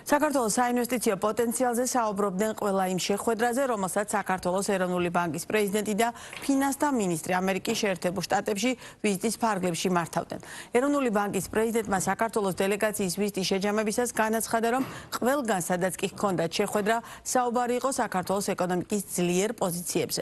საქართველოს საინვესტიციო პოტენციალზე საუბრობდნენ ყველა იმ შეხვედრაზე, რომელსაც საქართველოს ეროვნული ბანკის პრეზიდენტი და ფინანსთა მინისტრი ამერიკის შეერთებულ შტატებში ვიზიტის ფარგლებში მართავდნენ. ეროვნული ბანკის პრეზიდენტმა საქართველოს დელეგაციის ვიზიტის შეჯამებისას განაცხადა, რომ ყველგან სადაც კი ჰქონდათ შეხვედრა, საუბარი იყო საქართველოს ეკონომიკის ძლიერ პოზიციებზე.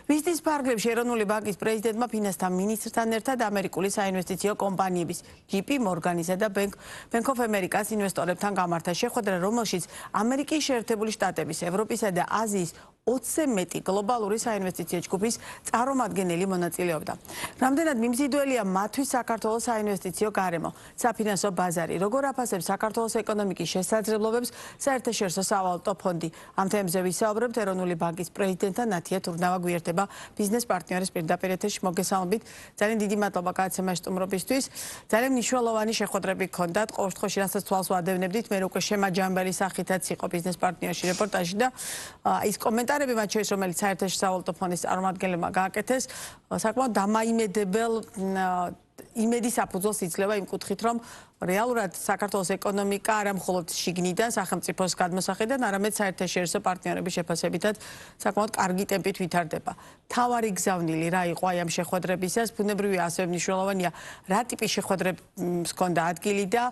ვიზიტის ფარგლებში ეროვნული ბანკის პრეზიდენტმა ფინანსთა მინისტრთან ერთად ამერიკული საინვესტიციო კომპანიების JP Morgan-ისა და Bank of America-ს ინვესტორებთან გამართა შეხვედრა, რომელშიც ამერიკის შეერთებული შტატების, ევროპისა და აზიის 20-ზე მეტი გლობალური საინვესტიციო ჯგუფის წარმომადგენელი მონაწილეობდა. რამდენად მიმზიდველია მათთვის საქართველოს საინვესტიციო გარემო, საფინანსო ბაზარი, როგორ აფასებს საქართველოს ეკონომიკის შესაძლებლობებს საერთაშორისო სავალუტო ფონდი. ამ თემებზე ვისაუბრებთ ეროვნული ბანკის პრეზიდენტთან ნათია თურნავა გვიერთება ბიზნეს პარტნიორის პირდაპირ ეთერში. მოგესალმებით. ძალიან დიდი მადლობა გადაცემაში სტუმრობისთვის. ძალიან მნიშვნელოვანი შეხვედრები გქონდათ. ყოველ შემთხვევაში რასაც თვალს ვადევნებდით, მე უკვე შემაჯამბელი სახითაც იყო ბიზნეს პარტნიორში რეპორტაჟი და ის კომენტარები მათ შორის, რომელიც საერთაშორისო სავალუტო ფონდის წარმომადგენლებმა გააკეთეს, საკმაოდ დამაიმედებელ იმედის საფუძველს იძლევა იმ კუთხით, რომ რეალურად საქართველოს ეკონომიკა არა მხოლოდ შიგნიდან სახელმწიფოს გადმოსახედიდან, არამედ საერთაშორისო პარტნიორების შეფასებითაც საკმაოდ კარგი ტემპით ვითარდება. თავარი გზავნილი რა იყო აი ამ შეხვედრებისას, ბუნებრივია ასევე მნიშვნელოვანია რა ტიპის შეხვედრებს ჰქონდა ადგილი და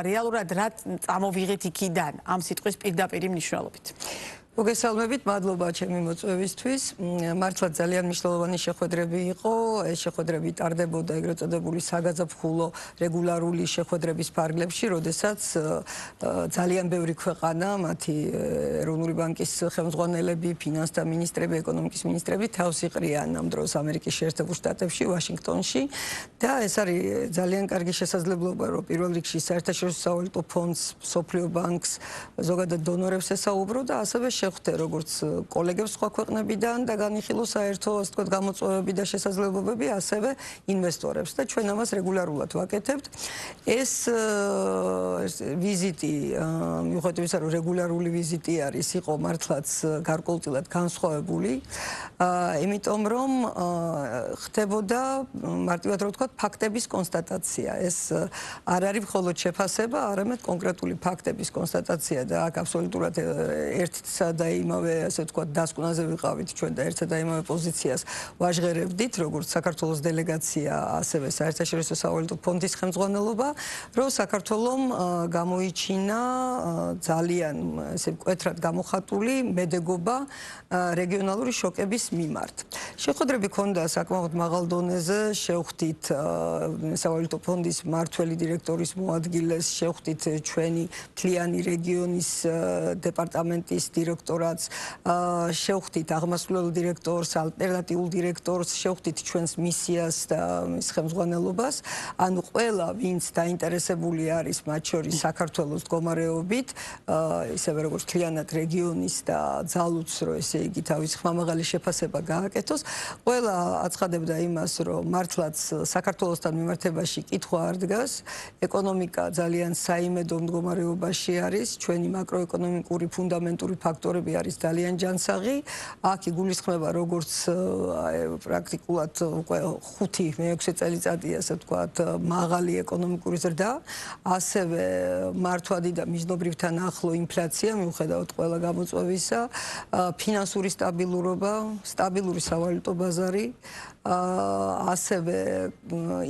რეალურად რა წამოვიღეთ იქიდან ამ სიტყვის პირდაპირი მნიშვნელობით. მოგესალმებით, მადლობა ჩემი მოწვევისთვის. მართლა ძალიან მნიშვნელოვანი შეხვედრები იყო. ეს შეხვედრები ტარდებოდა ეგრეთ წოდებული საგაზაფხულო რეგულარული შეხვედრების ფარგლებში, როდესაც ძალიან ბევრი ქვეყანა, მათი ეროვნული ბანკის ხელმძღვანელები, ფინანსთა მინისტრები, ეკონომიკის მინისტრები თავს იყრიან ამ დროს ამერიკის შეერთებულ შტატებში, ვაშინგტონში და ეს არის ძალიან კარგი შესაძლებლობა, რომ პირველ რიგში საერთაშორისო სავალუტო ფონდს, მსოფლიო ბანკს, ზოგადად დონორებს ესაუბრო და ასევე ხვდე როგორც კოლეგებს სხვა ქვეყნებიდან და განიხილო საერთო ასე ვთქვათ გამოწვევები და შესაძლებლობები, ასევე ინვესტორებს და ჩვენ ამას რეგულარულად ვაკეთებთ. ეს ვიზიტი, მიუხედავად იმისა, რომ რეგულარული ვიზიტი არის, იყო მართლაც გარკვეულწილად განსხვავებული, იმიტომ რომ ხდებოდა მარტივად რომ ვთქვათ ფაქტების კონსტატაცია. ეს არ არის მხოლოდ შეფასება, არამედ კონკრეტული ფაქტების კონსტატაცია და აქ აბსოლუტურად ერთსა და იმავე, ასე ვთქვათ, დასკვნაზე ვიყავით ჩვენ და ერთსა და იმავე პოზიციას ვაჟღერებდით, როგორც საქართველოს დელეგაცია, ასევე საერთაშორისო სავალუტო ფონდის ხელმძღვანელობა, რომ საქართველომ გამოიჩინა ძალიან ესე მკვეთრად გამოხატული მედეგობა რეგიონალური შოკების მიმართ. შეხვედრები ჰქონდა საკმაოდ მაღალ დონეზე, შევხვდით სავალუტო ფონდის მმართველი დირექტორის მოადგილეს, შევხვდით ჩვენი მთლიანი რეგიონის დეპარტამენტის დირექტორატს, შევხვდით აღმასრულებელ დირექტორს, ალტერნატიულ დირექტორს, შევხვდით ჩვენს მისიას და მის ხელმძღვანელობას. ანუ ყველა, ვინც დაინტერესებული არის მათ შორის საქართველოს მდგომარეობით, ისევე როგორც მთლიანად რეგიონის და ძალუც, რომ ესე იგი თავის ხმამაღალი შეფასება გააკეთოს, ყველა აცხადებდა იმას, რომ მართლაც საქართველოსთან მიმართებაში კითხვა არ დგას, ეკონომიკა ძალიან საიმედო მდგომარეობაში არის, ჩვენი მაკროეკონომიკური ფუნდამენტური ფაქტორები არის ძალიან ჯანსაღი. აქ იგულისხმება როგორც პრაქტიკულად უკვე 5-6 წელიწადია, ასე ვთქვათ, მაღალი ეკონომიკური ზრდა, ასევე მართვადი და მიზნობრივთან ახლო ინფლაცია, მიუხედავად ყველა გამოწვევისა, ფინანსური სტაბილურობა, სტაბილური სავალუტო ბაზარი, ასევე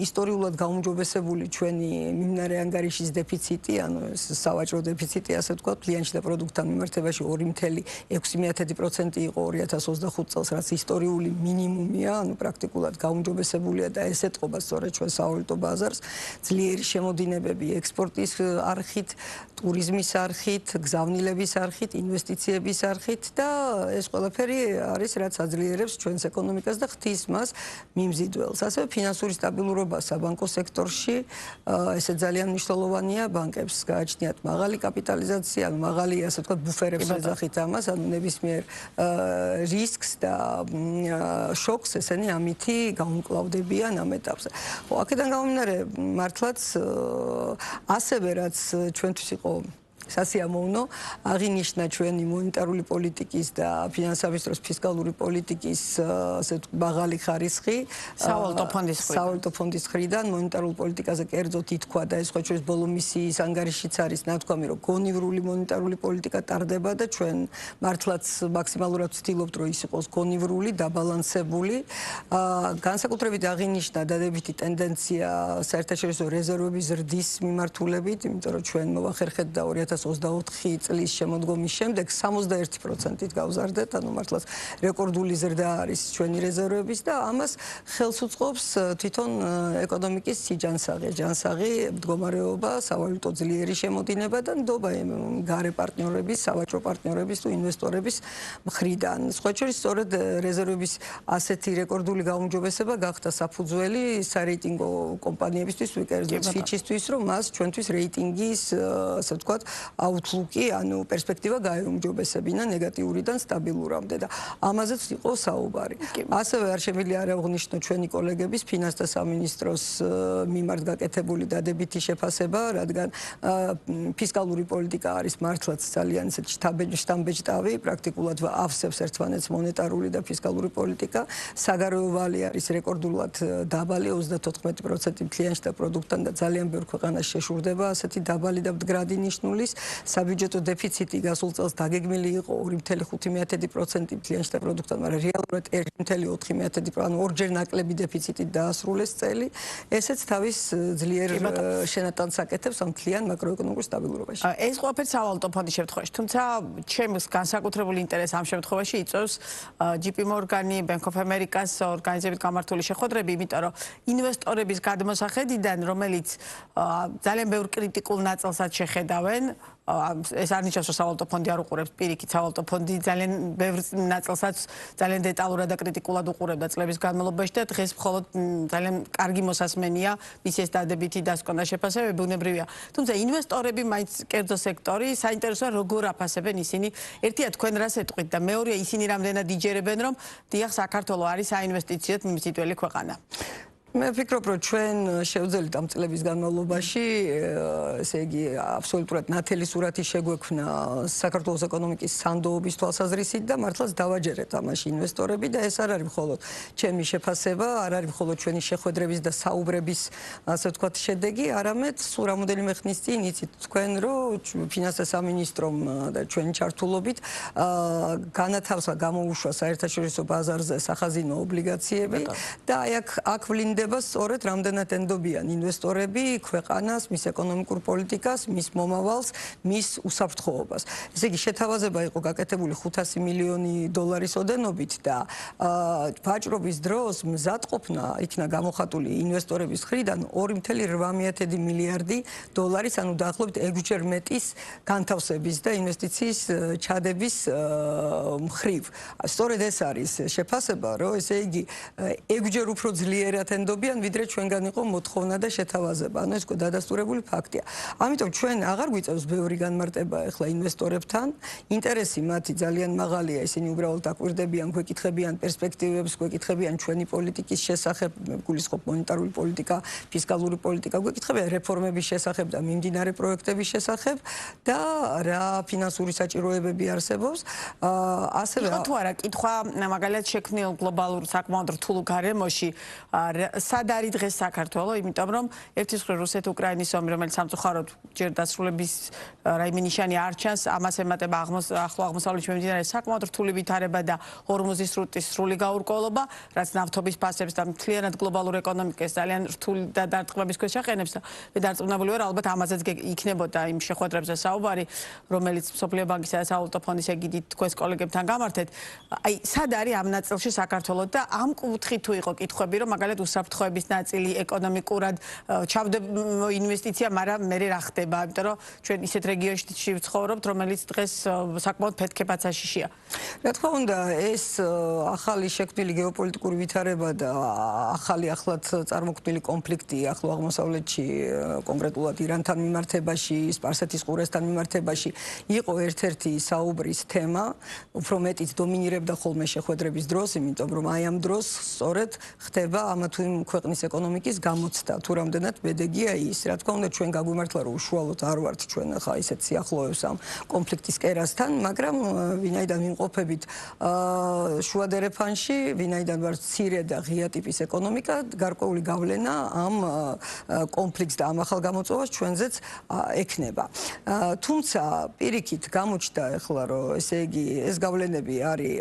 ისტორიულად გაუმჯობესებული ჩვენი მიმდინარე ანგარიშის დეფიციტი, ანუ სავაჭრო დეფიციტი, ასე ვთქვათ, კლიანტთა პროდუქტთან მიმართებაში 2,6% იყო 2025 წელს, რაც ისტორიული მინიმუმია, ანუ პრაქტიკულად გაუმჯობესებულია და ეს ეთყობა სწორედ ჩვენ სავალუტო ბაზარს, ძლიერი შემოდინებები ექსპორტის არხით, ტურიზმის არხით, გზავნილების არხით, ინვესტიციების არხით და ეს ყველაფერი არის, რაც აძლიერებს ჩვენს ეკონომიკას და ხდის მას მიმზიდველს. ასევე ფინანსური სტაბილურობა საბანკო სექტორში, ესე ძალიან მნიშვნელოვანია, ბანკებს გააჩნიათ მაღალი კაპიტალიზაცია, მაღალი, ასე ვთქვათ, ბუფერებს ეძახით ამას, ანუ ნებისმიერ რისკს და შოკს ესენი ამითი გაუმკლავდებიან ამ ეტაპზე. აქედან გამომდინარე, მართლაც ასევე რაც ჩვენთვის იყო სასიამოვნო აღინიშნა ჩვენი მონეტარული პოლიტიკის და ფინანსების დროს ფისკალური პოლიტიკის ასე მაღალი ხარისხი სავალუტო ფონდის მხრიდან მონეტარულ პოლიტიკაზე კერძოდ ითქვა და ეს ხოჭრის ბოლო მისიის ანგარიშიც არის ნათქვამი რომ გონივრული მონეტარული პოლიტიკა ტარდება და ჩვენ მართლაც მაქსიმალურად ვცდილობთ რომ ის იყოს გონივრული დაბალანსებული განსაკუთრებით აღინიშნა დადებითი ტენდენცია საერთაშორისო რეზერვების ზრდის მიმართულებით იმიტომ რომ ჩვენ მოვახერხეთ და 2024 წლის შემოდგომის შემდეგ 61%-ით გავზარდეთ, ანუ მართლაც რეკორდული ზრდა არის ჩვენი რეზერვების და ამას ხელს უწყობს თვითონ ეკონომიკის ჯანსაღი მდგომარეობა, სავალუტო ძლიერი შემოდინება და ნდობა გარე პარტნიორების, სავაჭრო პარტნიორების თუ ინვესტორების მხრიდან. სხვაჩვენს სწორედ რეზერვების ასეთი რეკორდული გაუმჯობესება გახდა საფუძველი სარეიტინგო კომპანიებისთვის, ვიკერძოდ ფიჩისთვის, რომ მას ჩვენთვის რეიტინგის, ასე ვთქვათ, აუთლუკი, ანუ პერსპექტივა გაეუმჯობესებინა ნეგატიურიდან სტაბილურამდე და ამაზეც იყო საუბარი. ასევე არ შემიძლია არ აღნიშნო ჩვენი კოლეგების ფინანსთა სამინისტროს მიმართ გაკეთებული დადებითი შეფასება, რადგან ფისკალური პოლიტიკა არის მართლაც ძალიან ისეთი შთამბეჭდავი, პრაქტიკულად ავსებს ერთმანეთს მონეტარული და ფისკალური პოლიტიკა. საგარეო ვალი არის რეკორდულად დაბალი 34% მთლიან შტატ პროდუქტთან და ძალიან ბევრ ქვეყანაში შეშურდება ასეთი დაბალი და მდგრადი ნიშნულის. საბიუჯეტო დეფიციტი გასულ წელს დაგეგმილი იყო 2.5% მთლიან შტატ პროდუქტთან, მაგრამ რეალურად 1.4%, ანუ ორჯერ ნაკლები დეფიციტით დაასრულეს წელი. ესეც თავის ძლიერ შენატანს აკეთებს ამ მთლიან მაკროეკონომიკურ სტაბილურობაში. ეს ყველაფერი სავალუტო ფონდის შემთხვევაში, თუმცა ჩემს განსაკუთრებული ინტერესს ამ შემთხვევაში იწვევს JP Morgan-ი, Bank of America-ს ორგანიზებით გამართული შეხვედრები, იმიტომ რომ ინვესტორების გადმოსახედიდან, რომელიც ძალიან ბევრ კრიტიკულ ნაწილსაც შეხედავენ, ეს არ ნიშნავს, რომ სავალუტო ფონდი არ უყურებს, პირიქით სავალუტო ფონდი ძალიან ბევრ ნაწილსაც ძალიან დეტალურად და კრიტიკულად უყურებდა წლების განმავლობაში და დღეს მხოლოდ ძალიან კარგი მოსასმენია მისი ეს დადებითი დასკვნა შეფასებები ბუნებრივია. თუმცა ინვესტორები მაინც კერძო სექტორი საინტერესოა როგორ აფასებენ ისინი. ერთია თქვენ რას ეტყვით და მეორეა ისინი რამდენად იჯერებენ რომ დიახ საქართველო არის საინვესტიციოდ მისიტველი ქვეყანა. მე ვფიქრობ, რომ ჩვენ შევძელით ამ წლების განმავლობაში, ესე იგი, აბსოლუტურად ნათელი სურათი შეგვექმნა საქართველოს ეკონომიკის სანდოობის თვალსაზრისით და მართლაც დავაჯერეთ ამაში ინვესტორები და ეს არ არის მხოლოდ ჩემი შეფასება, არ არის მხოლოდ ჩვენი შეხვედრების და საუბრების, ასე ვთქვათ, შედეგი, არამედ სულ რამოდენიმე ხნის წინ იცით თქვენ, რომ ფინანსთა სამინისტრომ და ჩვენი ჩართულობით განათავსა გამოუშვა საერთაშორისო ბაზარზე სახაზინო ობლიგაციები და აქ ვლინდება სწორედ რამდენად ენდობიან ინვესტორები ქვეყანას, მის ეკონომიკურ პოლიტიკას, მის მომავალს, მის უსაფრთხოებას. ესე იგი, შეთავაზება იყო გაკეთებული 500 მილიონი დოლარის ოდენობით და ვაჭრობის დროს მზადყოფნა იქნა გამოხატული ინვესტორების მხრიდან 2.8 მილიარდი დოლარის, ანუ დაახლოებით 6-ჯერ მეტის განთავსების და ინვესტიციის ჩადების მხრივ. სწორედ ეს არის შეფასება, რომ ესე იგი 6-ჯერ უფრო ძლიერად ენდობიან, ვიდრე ჩვენგან იყო მოთხოვნა და შეთავაზება. ანუ ეს დადასტურებული ფაქტია. ამიტომ ჩვენ აღარ გვიწევს ბევრი განმარტება ახლა ინვესტორებთან. ინტერესი მათი ძალიან მაღალია, ისინი უბრალოდ აკვირდებიან, გვეკითხებიან პერსპექტივებს, გვეკითხებიან ჩვენი პოლიტიკის შესახებ, გულისხმობ მონეტარული პოლიტიკა, ფისკალური პოლიტიკა, გვეკითხებიან რეფორმების შესახებ და მიმდინარე პროექტების შესახებ და რა ფინანსური საჭიროებები არსებობს. ასევე თუ არა, კითხვა მაგალითად შექმნილ გლობალურ საკმაოდ რთულ გარემოში სად არის დღეს საქართველო, იმიტომ რომ ერთის მხრივ რუსეთ-უკრაინის ომი, რომელიც სამწუხაროდ ჯერ დასრულების რაიმე ნიშანი არ ჩანს, ამას ემატება ახლო აღმოსავლეთში მიმდინარე საკმაოდ რთული ვითარება და ჰორმუზის სრუტის სრული გაურკვევლობა, რაც ნავთობის ფასებს და მთლიანად გლობალურ ეკონომიკას ძალიან რთული და დარტყმების ქვეშ აყენებს და მე დარწმუნებული ვარ, ალბათ ამაზეც იქნებოდა იმ შეხვედრებზე საუბარი, რომელიც მსოფლიო ბანკისა და სავალუტო ფონდის ეგიდით თქვენს კოლეგებთან გამართეთ. აი, სად არის ამ ნაწილში საქართველო და ამ კუთხით თუ იყო კითხვები, რომ მაგალითად უსაფრთხოების ნაწილი ეკონომიკურად ჩავდება ინვესტიცია, მაგრამ მე რა ხდება, იმიტომ რომ ჩვენ ისეთ რეგიონში ვცხოვრობთ, რომელიც დღეს საკმაოდ ფეთქებაცაშიშია. რა თქმა უნდა, ეს ახალი შექმნილი გეოპოლიტიკური ვითარება და ახალი ახლად წარმოქმნილი კონფლიქტი ახლო აღმოსავლეთში, კონკრეტულად ირანთან მიმართებაში, სპარსეთის ყურესთან მიმართებაში იყო ერთ-ერთი საუბრის თემა, უფრო მეტიც დომინირებდა ხოლმე შეხვედრების დროს, იმიტომ რომ აი ამ დროს სწორედ ხდება ამა თუ იმ ქვეყნის ეკონომიკის გამოცდა. თუ რამდენად მედეგია ის, რა თქმა უნდა, ჩვენ გაგვიმართლა, რომ უშუალოდ არ ვართ ჩვენ ახლა ისეთ სიახლოვეს ამ კონფლიქტის კერასთან, მაგრამ ვინაიდან ვიმყოფებით შუა დერეფანში, ვინაიდან ვართ მცირე და ღია ტიპის ეკონომიკა, გარკვეული გავლენა ამ კონფლიქტს და ამ ახალ გამოწვევას ჩვენზეც ექნება. თუმცა პირიქით გამოჩნდა ახლა, რომ ესე იგი ეს გავლენები არის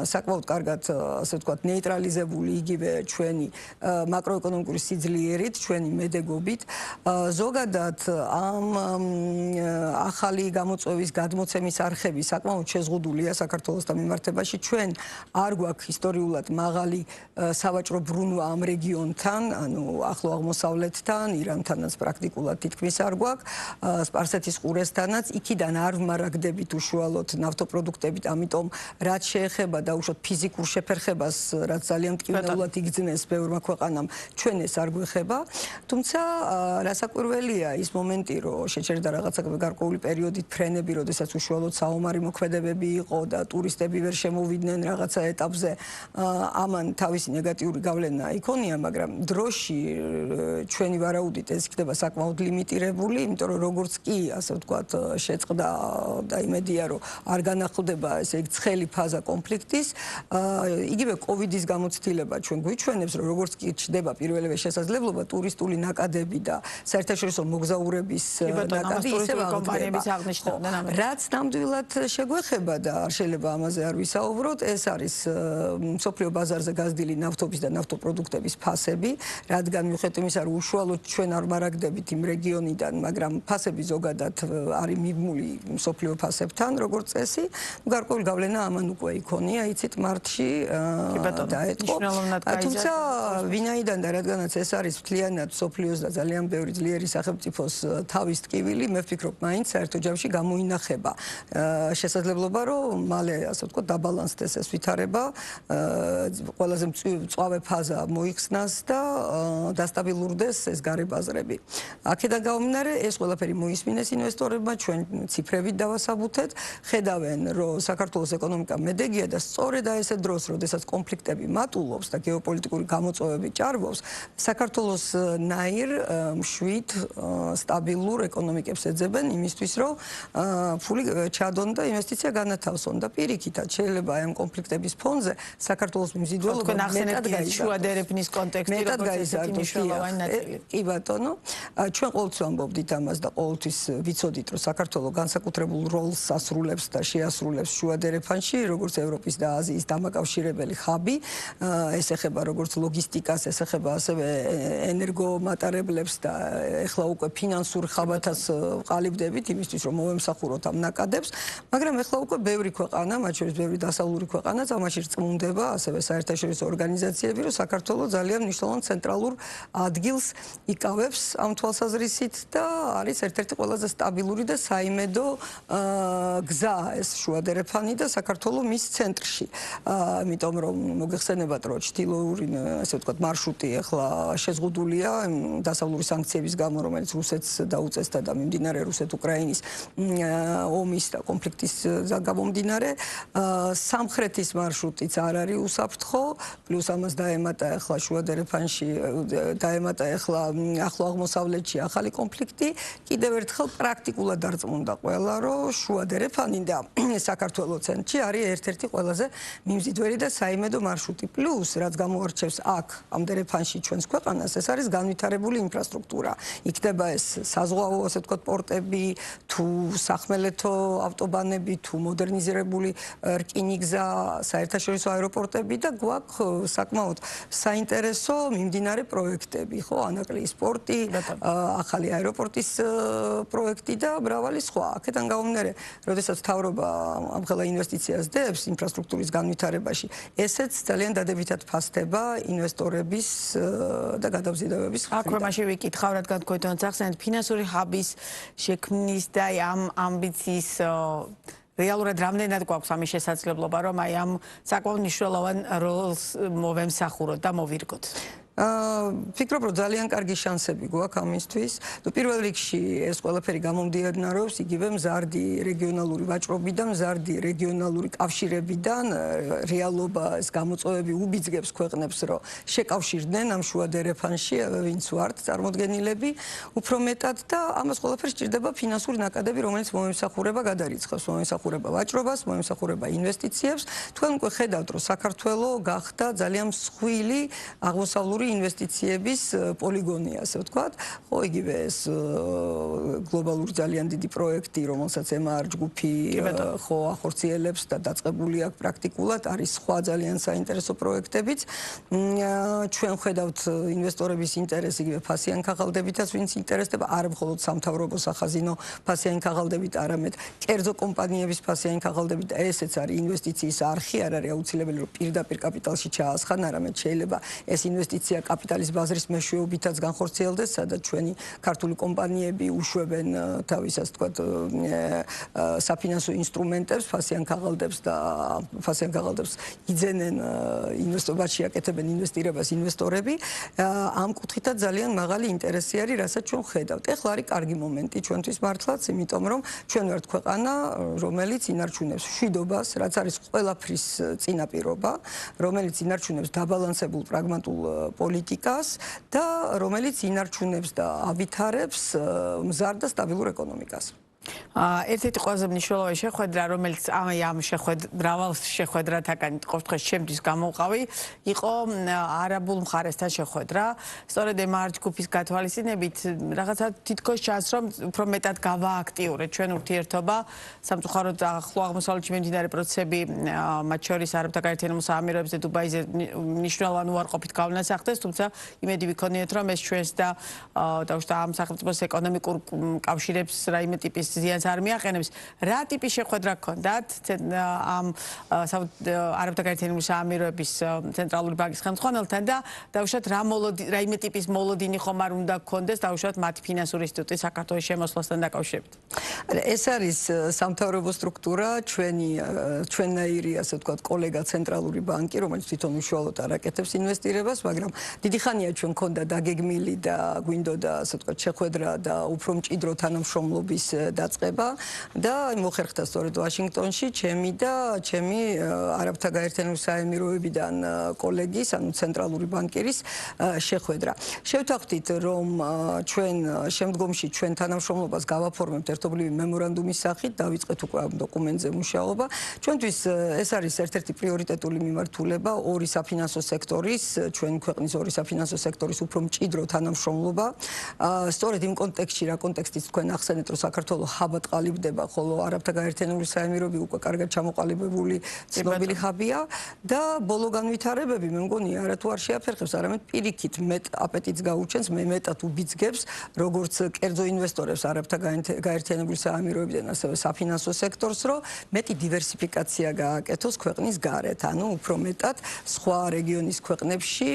საკმაოდ კარგად, ასე ვთქვათ, ნეიტრალიზებული იგივე ჩვენი მაკროეკონომიკური სიძლიერით, ჩვენი მედეგობით. ზოგადად ამ ახალი გამოწვევის გადმოცემის არხები საკმაოდ შეზღუდულია საქართველოსთან მიმართებაში. ჩვენ არ გვაქვს ისტორიულად მაღალი სავაჭრო ბრუნვა ამ რეგიონთან, ანუ ახლო აღმოსავლეთთან, ირანთანაც პრაქტიკულად თითქმის არ გვაქვს, სპარსეთის ყურესთანაც, იქიდან არ ვმარაგდებით უშუალოდ ნავთობპროდუქტებით, ამიტომ რაც შეეხება დაუშვათ ფიზიკურ შეფერხებას, რაც ძალიან მტკივნეულად იგრძნეს ბევრმა ქვეყანამ, ჩვენ ეს არ გვეხება. თუმცა რასაკვირველია ის მომენტი, რომ შეჩერდა რაღაცა გარკვეული პერიოდით ფრენები, როდესაც უშუალოდ საომარი მოქმედებები იყო და ტურისტები ვერ შემოვიდნენ რაღაცა ეტაპზე, ამან თავისი ნეგატიური გავლენა იქონია, მაგრამ დროში ჩვენი ვარაუდით ეს იქნება საკმაოდ ლიმიტირებული, იმიტომ რომ როგორც კი, ასე ვთქვათ, შეწყდა და იმედია, რომ არ განახლდება ესე იგი ცხელი ფაზა კონფლიქტის, იგივე კოვიდის გამოცდილება ჩვენ გვიჩვენებს, რომ როგორც კი ჩდება პირველივე შესაძლებლობა, ტურისტული ნაკადები და საერთაშორისო მოგზაურების ნაკადი ისევ აღნიშნავდნენ. რაც ნამდვილად შეგვეხება და არ შეიძლება ამაზე არ ვისაუბროთ, ეს არის მსოფლიო ბაზარზე გაზრდილი ნავთობის და ნავთობპროდუქტების ფასები, რადგან მიუხედავად იმისა, რომ უშუალოდ ჩვენ არ მარაგდებით იმ რეგიონიდან, მაგრამ ფასები ზოგადად არის მიბმული მსოფლიო ფასებთან, როგორც წესი, გარკვეული გავლენა ამან უკვე იქონია, იცით, მარტში დაეთყო. თუმცა ვინაიდან და რადგანაც ეს არის მთლიანად მსოფლიოს და ძალიან ბევრი ძლიერი სახელმწიფოს თავის ტკივილი, მე ვფიქრობ, მაინც საერთო ჯამში გამოინახება შესაძლებლობა, რომ მალე, ასე ვთქვათ, დაბალანსდეს ეს ვითარება, ყველაზე მწვავე ფაზა მოიხსნას და დასტაბილურდეს ეს გარებაზრები. აქედან გამომდინარე, ეს ყველაფერი მოისმინეს ინვესტორებმა, ჩვენ ციფრებით დავასაბუთეთ, ხედავენ, რომ საქართველოს ეკონომიკა მედეგია და სწორედ ესე დროს, როდესაც კონფლიქტები მატულობს და გეოპოლიტიკური გამოწვევები ჭარბობს, საქართველოს ნაირ მშვიდ, სტაბილურ ეკონომიკებს ეძებენ იმისთვის, რომ ფული ჩადონ და ინვესტიცია განათავსონ და პირიქითაც შეიძლება ამ კონფლიქტების ფონზე საქართველოს მიმზიდველობა მეტად შუა დერეფნის კონტექსტი როგორც ესეთი მნიშვნელოვანი ნაწილი. კი ბატონო, ჩვენ ყოველთვის ვამბობდით ამას და ყოველთვის ვიცოდით, რომ საქართველო განსაკუთრებულ როლს ასრულებს და შეასრულებს შუა დერეფანში, როგორც ევროპის და აზიის დამაკავშირებელი ხაბი, ეს ეხება როგორც ლოგისტიკას, ეს ეხება ასევე ენერგომატარებლებს და ეხლა უკვე ფინანსურ ხაბათას ყალიბდებით იმისთვის, რომ მოვემსახუროთ ამ ნაკადებს, მაგრამ ეხლა უკვე ბევრი ქვეყანა, მათ შორის ბევრი დასავლური ქვეყანა ამაში რწმუნდება, ასევე საერთაშორისო ორგანიზაციები, რომ საქართველო ძალიან მნიშვნელოვან ცენტრალურ ადგილს იკავებს ამ თვალსაზრისით და არის ერთ-ერთი ყველაზე სტაბილური და საიმედო გზა ეს შუა დერეფანი და საქართველო მის ცენტრში. ამიტომ რომ მოგეხსენებათ, რომ ჩtildeური, ასე ვთქვათ, მარშრუტი ახლა შეზღუდულია დასავლური სანქციების გამო, რომელიც რუსეთს დაუწესდა და მიმდინარე რუსეთ-უკრაინის ომის და კონფლიქტის გამომდინარე, სამხრეთის მარშრუტიც არ არის უსაფრთხო, პლუს ამას დაემატა ახლა შუა დერეფანში, დაემატა ახლა ახლო აღმოსავლეთში ახალი კონფლიქტი, კიდევ ერთხელ პრაქტიკულად დარწმუნდა ყველა, რომ შუა დერეფანი და საქართველოს ცენტრში არის ერთ-ერთი ყველაზე მიმზიდველი და საიმედო მარშრუტი. პლუს, რაც გამოარჩევს აქ ამ დერეფანში ჩვენს ქვეყანას, ეს არის განვითარებული ინფრასტრუქტურა. იქნება ეს საზღვაო, ასე ვთქვათ, პორტები, თუ სახმელეთო ავტობანები, თუ მოდერნიზირებული რკინიგზა, საერთაშორისო აეროპორტები და გვაქვს საკმაოდ საინტერესო მიმდინარე პროექტები, ხო, ანაკლიის პორტი, ახალი აეროპორტის პროექტი და მრავალი სხვა. აქედან გამომდინარე, როდესაც მთავრობა ამხელა ინვესტიციას დებს ინფრასტრუქტურის განვითარებაში, ესეც ძალიან დადებითად ფასდება ინვესტორების და გადამზიდავების მხრიდან. აქვე მაშინ ვიკითხავ, რადგან თქვენთანაც ახსენეთ ფინანსური ჰაბის შექმნის და ამ ამბიციის რეალურად რამდენად გვაქვს ამის შესაძლებლობა, რომ აი ამ საკმაოდ მნიშვნელოვან როლს მოვემსახუროთ და მოვირგოთ? ფიქრობ, რომ ძალიან კარგი შანსები გვაქვს ამისთვის. პირველ რიგში ეს ყველაფერი გამომდინარეობს იგივე მზარდი რეგიონალური ვაჭრობიდან, მზარდი რეგიონალური კავშირებიდან, რეალობა ეს გამოწვევები უბიძგებს ქვეყნებს, რომ შეკავშირდნენ ამ შუა დერეფანში, ვინც ვართ წარმოდგენილები, უფრო მეტად და ამას ყველაფერს სჭირდება ფინანსური ნაკადები, რომელიც მომიმსახურება გადარიცხავს, მომიმსახურება ვაჭრობას, მომიმსახურება ინვესტიციებს. თქვენ უკვე ხედავთ, რომ საქართველო გახდა ძალიან მსხვილი აღმოსავლური ინვესტიციების პოლიგონი, ასე ვთქვათ. ხო, იგივე ეს გლობალური ძალიან დიდი პროექტი, რომელსაც MR ჯგუფი ხო ახორციელებს და დაწყებული აქვს პრაქტიკულად, არის სხვა ძალიან საინტერესო პროექტებიც. ჩვენ ხედავთ ინვესტორების ინტერესი იგივე ფასიანი ქაღალდებითაც, ვინც ინტერესდება არა მხოლოდ სამთავრობო სახაზინო ფასიანი ქაღალდებით, არამედ კერძო კომპანიების ფასიანი ქაღალდებით და ესეც არის ინვესტიციის არხი, არ არის აუცილებელი რომ პირდაპირ კაპიტალში ჩაასხან, არამედ შეიძლება ეს ინვესტიცია კაპიტალის ბაზრის მეშვეობითაც განხორციელდეს, სადაც ჩვენი ქართული კომპანიები უშვებენ თავის ასე ვთქვათ საფინანსო ინსტრუმენტებს, ფასიან ქაღალდებს და ფასიან ქაღალდებს იძენენ ინვესტორებში აკეთებენ ინვესტირებას ინვესტორები. ამ კუთხითაც ძალიან მაღალი ინტერესი არის, რასაც ჩვენ ხედავთ. ეხლა არის კარგი მომენტი ჩვენთვის მართლაც, იმიტომ რომ ჩვენ ვართ ქვეყანა, რომელიც ინარჩუნებს მშვიდობას, რაც არის ყველაფრის წინაპირობა, რომელიც ინარჩუნებს დაბალანსებულ პრაგმატულ პოლიტიკას და რომელიც ინარჩუნებს და ავითარებს მზარ და სტაბილურ ეკონომიკას. ერთ-ერთი ყველაზე მნიშვნელოვანი შეხვედრა, რომელიც ამ მრავალ შეხვედრათაგან ყოველთვის შემდის გამოვყავი, იყო არაბულ მხარესთან შეხვედრა. სწორედ MR ჯგუფის გათვალისწინებით რაღაცა თითქოს ჩანს, რომ უფრო მეტად გავააქტიურეთ ჩვენ ურთიერთობა. სამწუხაროდ ახლო აღმოსავლეთში მიმდინარე პროცესები, მათ შორის არაბთა გაერთიანებულ საამიროებზე დუბაიზე მნიშვნელოვან უარყოფით გავნასახდეს, თუმცა იმედი ვიქონიეთ, რომ ეს ჩვენს და დაუშვათ ამ სახელმწიფოს ეკონომიკურ კავშირებს რაიმე ტიპის ზიანს არ მიაყენებს. რა ტიპის შეხვედრა გქონდათ ამ არაბთა გაერთიანებული საამიროების ცენტრალური ბანკის ხელმძღვანელთან და დაუშვათ რაიმე ტიპის მოლოდინი ხომ არ უნდა გქონდეს დაუშვათ მათი ფინანსური ინსტიტუტის საქართველოს შემოსვლასთან დაკავშირებით? ეს არის სამთავრობო სტრუქტურა, ჩვენნაირი ასე ვთქვათ კოლეგა ცენტრალური ბანკი, რომელიც თვითონ უშუალოდ არ აკეთებს ინვესტირებას, მაგრამ დიდი ხანია ჩვენ გქონდა დაგეგმილი და გვინდოდა ასე ვთქვათ შეხვედრა და უფრო მჭიდრო თანამშრომლობის დაწყება და მოხერხდა სწორედ ვაშინგტონში ჩემი და ჩემი არაბთა გაერთიანებული საამიროებიდან კოლეგის, ანუ ცენტრალური ბანკირის შეხვედრა. შევთანხმდით, რომ ჩვენ შემდგომში ჩვენ თანამშრომლობას გავაფორმებთ ერთობლივი მემორანდუმის სახით, დავიწყეთ უკვე ამ დოკუმენტზე მუშაობა. ჩვენთვის ეს არის ერთ-ერთი პრიორიტეტული მიმართულება, ორი საფინანსო სექტორის, ჩვენი ქვეყნის ორი საფინანსო სექტორის უფრო მჭიდრო თანამშრომლობა. სწორედ იმ კონტექსტში, რა კონტექსტიც თქვენ ახსენეთ, რომ საქართველოს ჰაბად ყალიბდება, ხოლო არაბთა გაერთიანებული საამიროები უკვე კარგად ჩამოყალიბებული ცნობილი ჰაბია და ბოლო განვითარებები მე მგონი არათუ არ შეაფერხებს, არამედ პირიქით მეტ აპეტიტს გაუჩენს, მეტად უბიძგებს როგორც კერძო ინვესტორებს არაბთა გაერთიანებული საამიროებიდან, ასევე საფინანსო სექტორს, რომ მეტი დივერსიფიკაცია გააკეთოს ქვეყნის გარეთ, ანუ უფრო მეტად სხვა რეგიონის ქვეყნებში,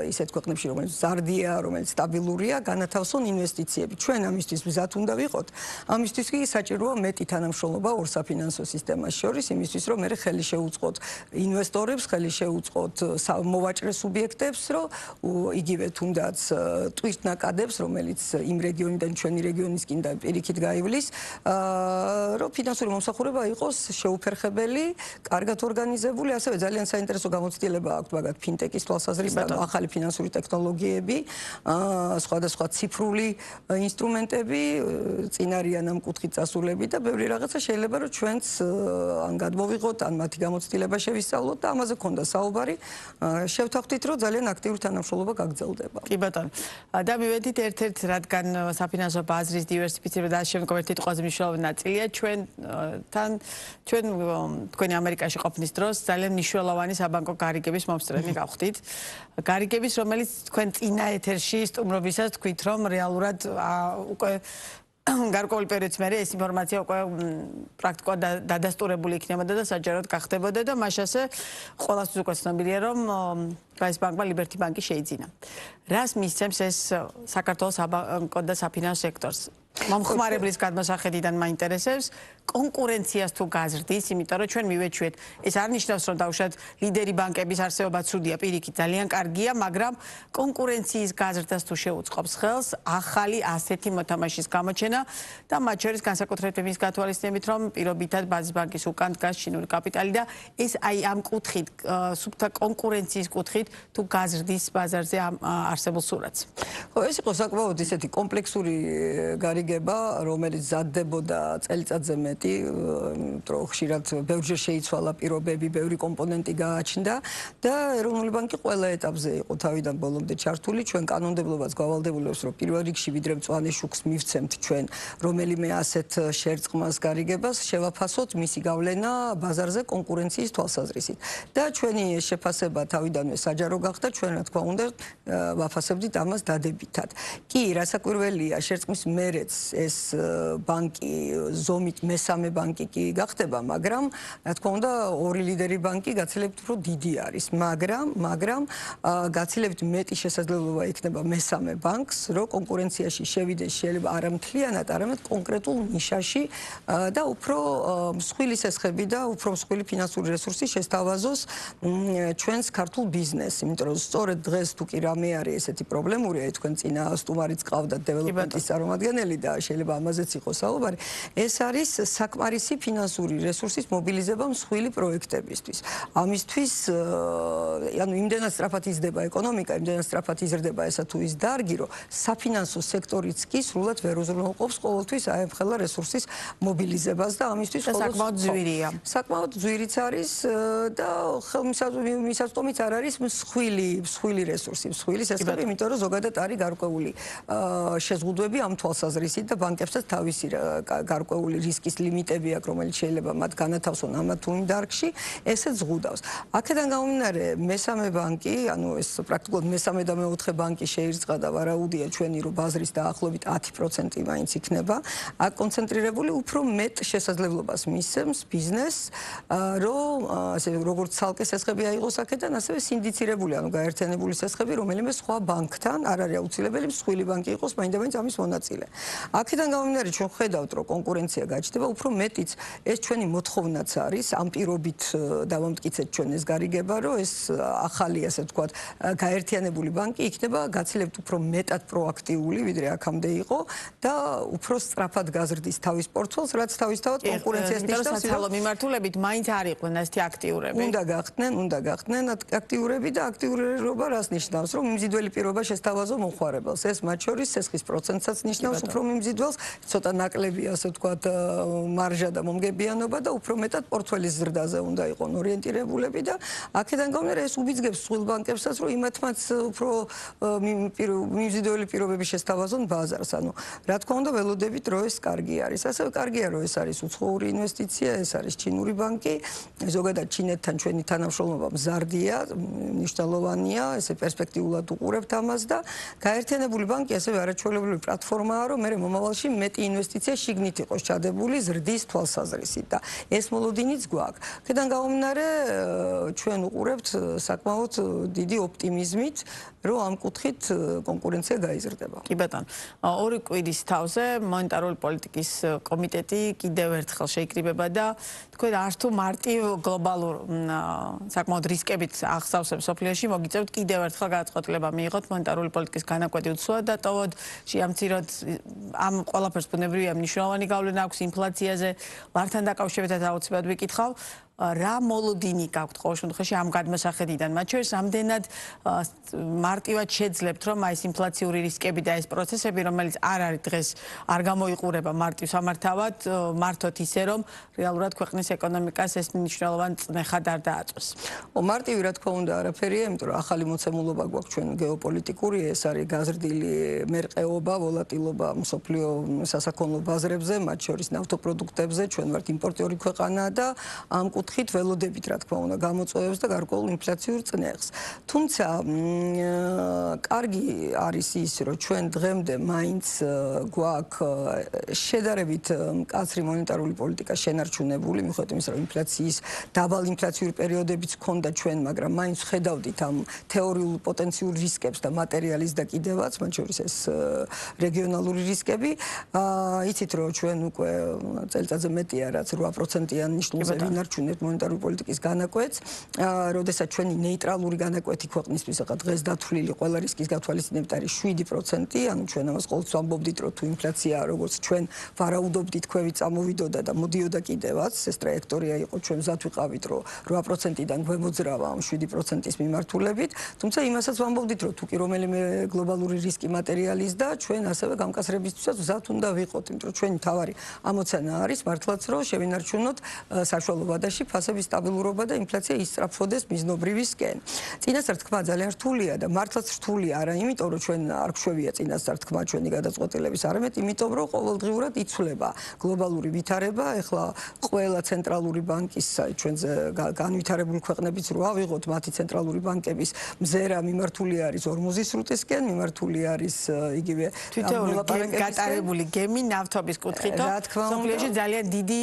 ისეთ ქვეყნებში, რომელიც მზარდია, რომელიც სტაბილურია, განათავსონ ინვესტიციები. ჩვენ ამისთვის მზად უნდა ვიყოთ. ამისთვის კი საჭიროა მეტი თანამშრომლობა ორ საფინანსო სისტემას შორის, იმისთვის რომ მე ხელი შეუწყოთ ინვესტორებს, ხელი შეუწყოთ მოვაჭრე სუბიექტებს, რომ იგივე თუნდაც ტვირთნაკადებს, რომელიც იმ რეგიონიდან ჩვენი რეგიონისკენ და პირიქით გაივლის, რომ ფინანსური მომსახურება იყოს შეუფერხებელი, კარგად ორგანიზებული, ასევე ძალიან საინტერესო გამოცდილება აქვს მაგათ ფინტეკის თვალსაზრისით, ახალი ფინანსური ტექნოლოგიები, სხვადასხვა ციფრული ინსტრუმენტები, წინარიან ამ კუთხით წასულები და ბევრი რაღაცა შეიძლება რომ ჩვენც ან გადმოვიღოთ, ან მათი გამოცდილება შევისწავლოთ და ამაზე გქონდა საუბარი. შევთანხმდით, რომ ძალიან აქტიური თანამშრომლობა გაგრძელდება. კი ბატონო. და მივედით ერთ-ერთ, რადგან საფინანსო ბაზრის დივერსიფიცირება და შემდგომ ერთ-ერთი ყველაზე მნიშვნელოვანი ნაწილია ჩვენ თქვენი ამერიკაში ყოფნის დროს ძალიან მნიშვნელოვანი საბანკო გარიგების მომსწრენი გავხდით. გარიგების, რომელიც თქვენ წინა ეთერში სტუმრობისას თქვით, რომ რეალურად უკვე გარკვეული პერიოდის მერე ეს ინფორმაცია უკვე პრაქტიკულად დადასტურებული იქნებოდა და საჯაროდ გახდებოდა და მაშასე ყველასთვის უკვე ცნობილია, რომ გაზ ბანკმა ლიბერტი ბანკი შეიძინა. რას მისცემს ეს საქართველოს საბანკო და საფინანსო სექტორს? მომხმარებლის გადმოსახედიდან მაინტერესებს კონკურენციას თუ გაზრდის, იმიტომ რომ ჩვენ მივეჩვიეთ, ეს არ ნიშნავს, რომ დაუშვათ ლიდერი ბანკების არსებობა ცუდია, პირიქით ძალიან კარგია, მაგრამ კონკურენციის გაზრდას თუ შეუწყობს ხელს ახალი ასეთი მოთამაშის გამოჩენა და მათ შორის განსაკუთრებით იმის გათვალისწინებით, რომ პირობითად ბაზის ბანკის უკან დგას ჩინური კაპიტალი და ეს აი ამ კუთხით, სუფთა კონკურენციის კუთხით თუ გაზრდის ბაზარზე არსებულ სურათს. ხო, ეს იყო საკმაოდ ისეთი კომპლექსური გარიგება, რომელიც ზადდებოდა წელიწადზე მეტი, რომ ხშირად ბევრჯერ შეიცვალა პირობები, ბევრი კომპონენტი გააჩნდა და ეროვნული ბანკი ყველა ეტაპზე იყო თავიდან ბოლომდე ჩართული. ჩვენ კანონმდებლობას გავალდებულებს, რომ პირველ რიგში ვიდრე მწვანე შუქს მივცემთ ჩვენ რომელიმე ასეთ შერწყმას გარიგებას, შევაფასოთ მისი გავლენა ბაზარზე კონკურენციის თვალსაზრისით. და ჩვენი შეფასება თავიდანვე საჯარო გახდა, ჩვენ რა თქმა უნდა ვაფასებდით ამას დადებითად. კი, რასაკვირველია, შერწყმის მერეც ეს ბანკი ზომით მესამე ბანკი კი გახდება, მაგრამ რა თქმა უნდა ორი ლიდერი ბანკი გაცილებით უფრო დიდი არის, მაგრამ გაცილებით მეტი შესაძლებლობა იქნება მესამე ბანკს, რომ კონკურენციაში შევიდეს შეიძლება არა მთლიანად, არამედ კონკრეტულ ნიშაში და უფრო მსხვილი სესხები და უფრო მსხვილი ფინანსური რესურსი შესთავაზოს ჩვენს ქართულ ბიზნესს, იმიტომ რომ სწორედ დღეს თუ კი რამე არის ესეთი პრობლემურია, თქვენ წინა სტუმარიც ყავდათ დეველოპმენტის წარმომადგენელი და შეიძლება ამაზეც იყოს საუბარი, ეს არის საკმარისი ფინანსური რესურსის მობილიზება მსხვილი პროექტებისთვის. ამისთვის ანუ იმდენად სწრაფად იზრდება ეკონომიკა, იმდენად სწრაფად იზრდება ესა თუ ის დარგი, რომ საფინანსო სექტორიც კი სრულად ვერ უზრუნველყოფს ყოველთვის აი ამ ხელა რესურსის მობილიზებას და ამისთვის საკმაოდ ძვირია. საკმაოდ ძვირიც არის და ხელმისაწვდომიც არ არის მსხვილი რესურსი, მსხვილი სესხები, იმიტომ რომ ზოგადად არის გარკვეული შეზღუდვები ამ თვალსაზრისით და ბანკებსაც თავისი გარკვეული რისკის ლიმიტები აქვს, რომელიც შეიძლება მათ განათავსონ ამა თუ იმ დარგში, ესეც ზღუდავს. აქედან გამომდინარე, მესამე ბანკი, ანუ ეს პრაქტიკულად მესამე და მეოთხე ბანკი შეირწყა და ვარაუდია ჩვენი რომ ბაზრის დაახლოებით 10% მაინც იქნება. აქ კონცენტრირებული უფრო მეტ შესაძლებლობას მისცემს ბიზნესს, რომ ასე როგორც ცალკე სესხები აიღოს აქედან, ასევე სინდიცირებული, ანუ გაერთიანებული სესხები რომელიმე სხვა ბანკთან, არ არის აუცილებელი მსხვილი ბანკი იყოს, მაინდა-მაინც ამის მონაწილე. აქედან გამომდინარე, ჩვენ ხედავთ, რომ კონკურენცია გაჩნდება, უფრო მეტიც ეს ჩვენი მოთხოვნაც არის, ამ პირობით დავამტკიცეთ ჩვენ ეს გარიგება, რომ ეს ახალი, ასე ვთქვათ, გაერთიანებული ბანკი იქნება გაცილებით უფრო მეტად პროაქტიული, ვიდრე აქამდე იყო და უფრო სწრაფად გაზრდის თავის პორტფელს, რაც თავისთავად კონკურენციას ნიშნავს. საცალო მიმართულებით მაინც არ იყვნენ ასეთი აქტიურები. უნდა გახდნენ აქტიურები და აქტიურობა რას ნიშნავს, რომ მიმზიდველი პირობა შესთავაზო მომხმარებელს. ეს მათ შორის სესხის პროცენტსაც ნიშნავს, უფრო მიმზიდველს, ცოტა ნაკლებია, ასე ვთქვათ, მარჟა და მომგებიანობა და უფრო მეტად პორტფელის ზრდაზე უნდა იყონ ორიენტირებულები და აქედან გამომდინარე ეს უბიძგებს სხვილ ბანკებსაც, რომ იმათმაც უფრო მიმზიდველი პირობები შესთავაზონ ბაზარს. ანუ რა თქმა უნდა ველოდებით, რომ ეს კარგი არის. ასევე კარგია, რომ ეს არის უცხოური ინვესტიცია, ეს არის ჩინური ბანკი. ზოგადად ჩინეთთან ჩვენი თანამშრომლობა მზარდია, მნიშვნელოვანია, ესე პერსპექტიულად უყურებთ ამას და გაერთიანებული ბანკი ასევე არაჩვეულებრივი პლატფორმაა, რომ მე მომავალში მეტი ინვესტიცია შიგნით იყოს ჩადებული ზრდის თვალსაზრისით და ეს მოლოდინიც გვაქვს. აქედან გამომდინარე, ჩვენ უყურებთ საკმაოდ დიდი ოპტიმიზმით, რომ ამ კუთხით კონკურენცია გაიზრდება. კი ბატონო, ორი კვირის თავზე მონეტარული პოლიტიკის კომიტეტი კიდევ ერთხელ შეიკრიბება და თქვენ არც თუ მარტივ გლობალურ საკმაოდ რისკებით აღსავსებს სოფლიოში მოგიწევთ კიდევ ერთხელ გადაწყვეტილება მიიღოთ მონეტარული პოლიტიკის განაკვეთი უცვლად დატოვოთ, შეამციროთ ამ ყველაფერს ბუნებრივია მნიშვნელოვანი გავლენა აქვს ინფლაციაზე, ლართან დაკავშირებითაც აუცილებლად ვიკითხავ. რა მოლოდინი გაქვთ ყოველ შემთხვევაში ამ გადმოსახედიდან, მათ შორის რამდენად მარტივად შეძლებთ, რომ აი ეს ინფლაციური რისკები და ეს პროცესები, რომელიც არ არის დღეს არ გამოიყურება მარტივ სამართავად, მართოთ ისე, რომ რეალურად ქვეყნის ეკონომიკას ეს მნიშვნელოვანი წნეხად არ დააწვეს. მარტივი რა თქმა უნდა არაფერია, იმიტომ რომ ახალი მოცემულობა გვაქვს ჩვენ გეოპოლიტიკური, ეს არის გაზრდილი მერყეობა, ვოლატილობა მსოფლიო სასაქონლო ბაზრებზე, მათ შორის ნავთობპროდუქტებზე, ჩვენ ვართ იმპორტიორი ქვეყანა და ამ კუთხით ველოდებით, რა თქმა უნდა, გამოწვევებს და გარკვეულ ინფლაციურ წნეხს. თუმცა კარგი არის ის, რომ ჩვენ დღემდე მაინც გვაქვს შედარებით მკაცრი მონეტარული პოლიტიკა შენარჩუნებული, მიუხედავად იმისა, რომ ინფლაციის დაბალ ინფლაციურ პერიოდებიც ჰქონდა ჩვენ, მაგრამ მაინც ხედავდით ამ თეორიულ პოტენციურ რისკებს და მატერიალის დაკიდევაც, მათ შორის ეს რეგიონალური რისკები. იცით, რომ ჩვენ უკვე წელიწადზე მეტია, რაც 8%-იან ნიშნულზე ვინარჩუნებთ მონეტარული პოლიტიკის განაკვეთს, როდესაც ჩვენი ნეიტრალური განაკვეთი ქვეყნისთვის ახლა დღეს დათვლილი ყველა რისკის გათვალისწინებით არის 7%, ანუ ჩვენ ამას ყოველთვის ვამბობდით, რომ თუ ინფლაცია როგორც ჩვენ ვარაუდობდით, ქვევით წამოვიდოდა და მოდიოდა კიდევაც, ეს ტრაექტორია იყო, ჩვენ მზად ვიყავით, რომ 8%-დან გვემოძრავა ამ 7%-ის მიმართულებით, თუმცა იმასაც ვამბობდით, რომ თუ კი რომელიმე გლობალური რისკი მატერიალის და ჩვენ ასევე გამკაცრებისთვისაც მზად უნდა ვიყოთ, იმიტომ რომ ჩვენი თავარი ამოცანა არის მართლაც, რომ შევინარჩუნოთ საშუალო ვადაში ფასების სტაბილურობა და ინფლაცია ისწრაფოდეს მიზნობრივისკენ. წინასწარ თქვა ძალიან რთულია და მართლაც რთულია არა იმიტომ, რომ ჩვენ არ გვშვებია წინასწარ თქვა ჩვენი გადაწყვეტილების, არამედ იმიტომ, რომ ყოველდღიურად იცვლება გლობალური ვითარება, ეხლა ყველა ცენტრალური ბანკის ჩვენზე განვითარებული ქვეყნებიც რო ავიღოთ, მათი ცენტრალური ბანკების მზერა მიმართული არის 40 სრუტისკენ, მიმართული არის იგივე გატარებული გემი ნავთობის კუთხითო, სოფლიოში ძალიან დიდი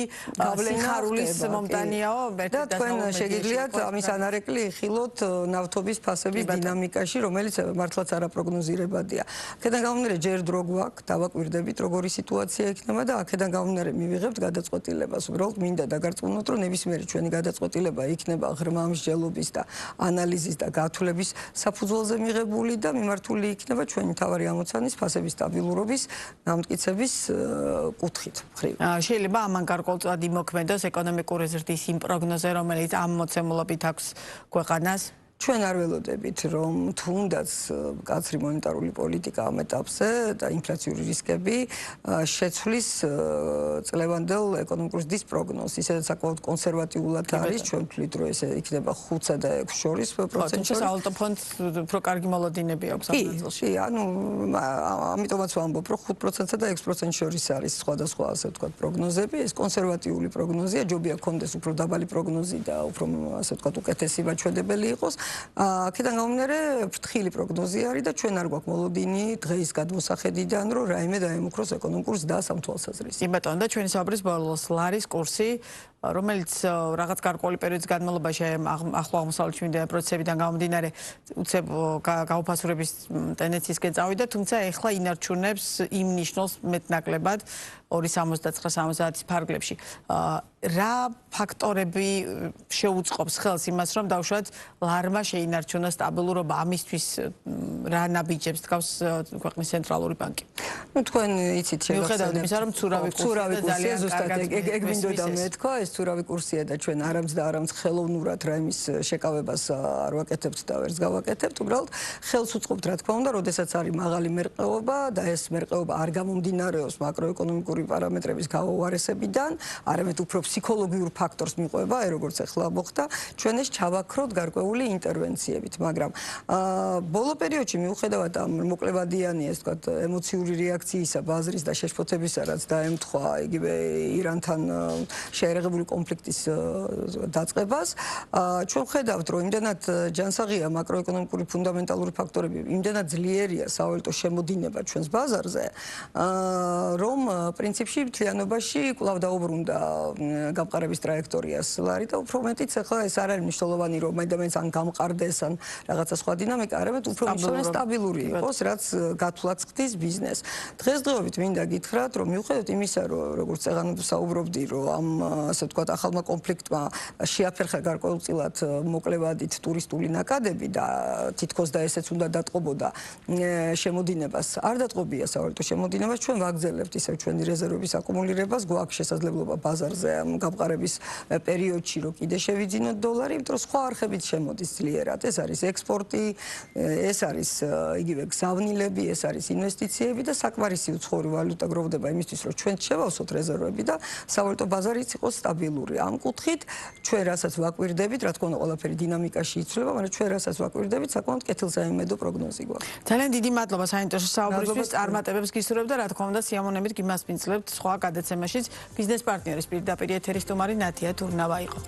სიხარულის მომტანიაო, და თქვენ შეგიძლიათ ამის ანარეკლი იხილოთ ნავთობის ფასების დინამიკაში, რომელიც მართლაც არაპროგნოზირებადია. აქედან გამომდინარე, ჯერ დრო გვაქვს, დავაკვირდებით, როგორი სიტუაცია იქნება და აქედან გამომდინარე მივიღებთ გადაწყვეტილებას. უბრალოდ მინდა დაგარწმუნოთ, რომ ნებისმიერი ჩვენი გადაწყვეტილება იქნება ღრმა მსჯელობის და ანალიზის და გათვლების საფუძველზე მიღებული და მიმართული იქნება ჩვენი მთავარი ამოცანის ფასების სტაბილურობის დამტკიცების კუთხით. შეიძლება ამან გარკვეულწილად იმოქმედოს ეკონომიკური ზრდის იმ პროგნოზე, რომელიც ამ მოცემულობით აქვს ქვეყანას? ჩვენ არ ველოდებით, რომ თუნდაც მკაცრი მონეტარული პოლიტიკა ამ ეტაპზე და ინფლაციური რისკები შეცვლის წლევანდელ ეკონომიკური ზრდის პროგნოზს. ისედაც საკმაოდ კონსერვატიულად არის, ჩვენ ვთვლით, რომ ესე იქნება 5-სა და 6 შორის პროცენტში. სავალუტო ფონდს უფრო კარგი მოლოდინები აქვს ამ ნაწილში. კი, ანუ ამიტომაც ვამბობ, რომ 5%-სა და 6% შორის არის სხვადასხვა, ასე ვთქვათ, პროგნოზები. ეს კონსერვატიული პროგნოზია, ჯობია გქონდეს უფრო დაბალი პროგნოზი და უფრო, ასე ვთქვათ, უკეთესი მაჩვენებელი იყოს. აქედან გამომდინარე, ფრთხილი პროგნოზი არის და ჩვენ არ გვაქვს მოლოდინი დღეის გადმოსახედიდან, რომ რაიმე დაემუქროს ეკონომიკურ ზრდას ამ თვალსაზრისით. კი ბატონო, და ჩვენი საუბრის ბოლოს ლარის კურსი, რომელიც რაღაც გარკვეული პერიოდის განმავლობაში ახლო აღმოსავლეთში მიმდინარე პროცესებიდან გამომდინარე უცებ გაუფასურების ტენდენციისკენ წავიდა, თუმცა ეხლა ინარჩუნებს იმ ნიშნულს მეტნაკლებად 2.79-70-ის ფარგლებში. რა ფაქტორები შეუწყობს ხელს იმას, რომ დავუშვათ ლარმა შეინარჩუნა სტაბილურობა, ამისთვის რა ნაბიჯებს დგავს ქვეყნის ცენტრალური ბანკი? ნუ თქვენ იცით მიუხედავად იმისა, რომ ცურავი კურსია ზუსტად ეგ მინდოდა მეთქვა, ეს ცურავი კურსია და ჩვენ არამც და არამც ხელოვნურად რა იმის შეკავებას არ ვაკეთებთ და ვერც გავაკეთებთ, უბრალოდ ხელს უწყობთ, რა თქმა უნდა, როდესაც არის მაღალი მერყეობა და ეს მერყეობა არ გამომდინარეობს მაკროეკონომიკური პარამეტრების გაუარესებიდან, არამედ უფრო ფსიქოლოგიურ ფაქტორს მიყვება, როგორც ახლა მოხდა, ჩვენ ეს ჩავაქროთ გარკვეული ინტერვენციებით, მაგრამ ბოლო პერიოდში მიუხედავად ამ მოკლებადიანი, ეს ვთქვათ, ემოციური რეაქციისა, ბაზრის და შეშფოთებისა, რაც დაემთხვა იგივე ირანთან შეერაღებული კონფლიქტის დაწყებას, ჩვენ ვხედავთ, რომ იმდანად ჯანსაღია მაკროეკონომიკური ფუნდამენტალური ფაქტორები, იმდანად ძლიერია სავალუტო შემოდინება ჩვენს ბაზარზე, რომ პრინციპში მთლიანობაში კვლავ დაუბრუნდა გამყარების ტრაექტორიას ლარი და უფრო მეტიც ახლა ეს არ არის მნიშვნელოვანი, რომ მაინც ან გამყარდეს ან რაღაცა სხვა დინამიკა, არამედ უფრო მნიშვნელოვანი სტაბილური იყოს, რაც გათვლაც ხდის ბიზნესს. დღესდღეობით მინდა გითხრათ, რომ მიუხედავად იმისა, რომ როგორც წეღან საუბრობდი, რომ ამ ასე ვთქვათ ახალმა კონფლიქტმა შეაფერხა გარკვეულწილად მოკლებადით ტურისტული ნაკადები და თითქოს და ესეც უნდა დატყობოდა შემოდინებას. არ დატყობია სავალუტო შემოდინებას, ჩვენ ვაგრძელებთ ისევ ჩვენი რეზერვების აკუმულირებას, გვაქვს შესაძლებლობა ბაზარზე ამ გამყარების პერიოდში, რომ კიდე შევიძინოთ დოლარი, იმიტომ რომ სხვა არხებით შემოდის ძლიერად. ეს არის ექსპორტი, ეს არის იგივე გზავნილები, ეს არის ინვესტიციები და საკმარისი უცხოური ვალუტა გროვდება იმისთვის, რომ ჩვენ შევავსოთ რეზერვები და სავალუტო ბაზარიც იყოს სტაბილური. ამ კუთხით ჩვენ რასაც ვაკვირდებით, რა თქმა უნდა, ყველაფერი დინამიკაში იცვლება, მაგრამ ჩვენ რასაც ვაკვირდებით, საკმაოდ კეთილსაიმედო პროგნოზი გვაქვს. ძალიან დიდი მადლობა საინტერესო საუბრისთვის, წარმატებებს გისურვებთ და რა თქმა უნდა, სიამოვნებით გიმასპინძლებთ სხვა გადაცემაშიც. ბიზნეს პარტნიორის პირდაპირ ეთერის სტუმარი ნათია თურნავა იყო.